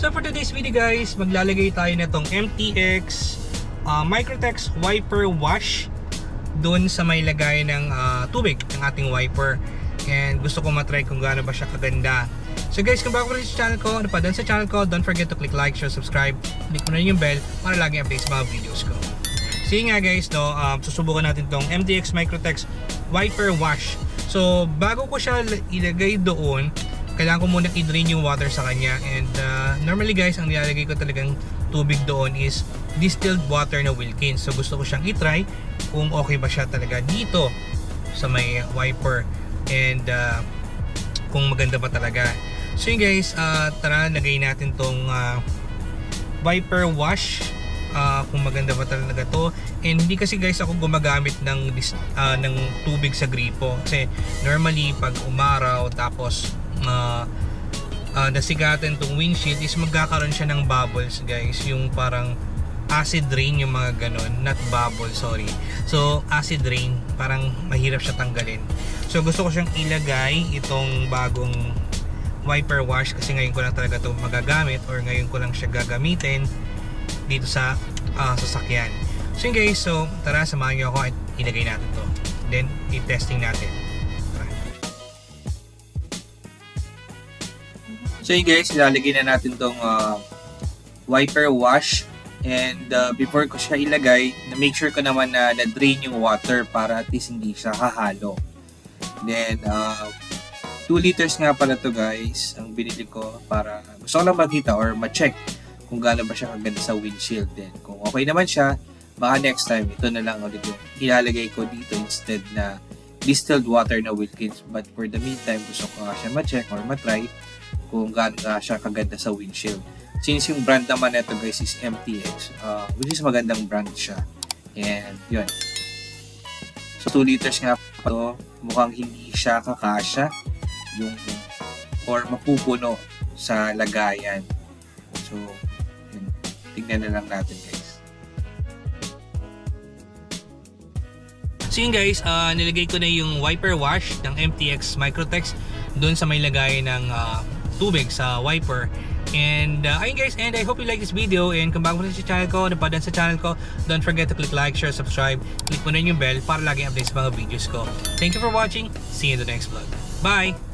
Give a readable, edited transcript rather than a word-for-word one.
So for today's video guys, maglalagay tayo na itong MTX Microtex wiper wash doon sa may lagay ng tubig ng ating wiper. And gusto ko matry kung gaano ba siya kaganda. So guys, kung bago rin sa channel ko, napadaan sa channel ko, don't forget to click like, share, subscribe. Click mo na yung bell para lagi update sa mga videos ko. So yun nga guys, no, susubukan natin tong MTX Microtex wiper wash. So bago ko siya ilagay doon, kailangan ko muna i-drain yung water sa kanya. And normally guys, ang nilalagay ko talagang tubig doon is distilled water na Wilkins. So gusto ko siyang i-try kung okay ba siya talaga dito sa may wiper. And kung maganda ba talaga. So yun guys, tara lagay natin tong wiper wash, kung maganda ba talaga to. And hindi kasi guys ako gumagamit ng tubig sa gripo, kasi normally pag umaraw tapos nasigatan tong windshield is magkakaroon siya ng bubbles guys, yung parang acid rain, yung mga ganon, not bubble, sorry. So acid rain, parang mahirap siya tanggalin. So gusto ko siyang ilagay itong bagong wiper wash kasi ngayon ko lang talaga ito magagamit, or ngayon ko lang siya gagamitin dito sa sasakyan. So yun guys, so tara samahan niyo ako at ilagay natin to, then i-testing natin. Tara. So yun guys, ilalagay na natin tong wiper wash. And before ko siya ilagay, na-make sure ko naman na na-drain yung water para at least hindi siya hahalo. Then 2 liters nga pala to guys ang binili ko, para gusto ko lang makita or ma-check kung gaano ba siya kaganda sa windshield. Then kung okay naman siya, baka next time ito na lang ulit yung ilalagay ko dito instead na distilled water na Wilkins. But for the meantime, gusto ko nga siya ma-check or ma-try kung gaano nga siya kaganda sa windshield. Since yung brand naman nito guys is MTX, which is magandang brand siya. And yun. So 2 liters nga pa to, mukhang hindi siya kakasya yung or mapupuno sa lagayan. So yun, tingnan na lang natin guys. So yun guys, nilagay ko na yung wiper wash ng MTX Microtex doon sa may lagayan ng tubig sa wiper. And ayun guys, and I hope you like this video. And kung bago mo sa channel ko, napadaan sa channel ko, don't forget to click like, share, subscribe. Click mo na yung bell para lagi update sa mga videos ko. Thank you for watching. See you in the next vlog. Bye!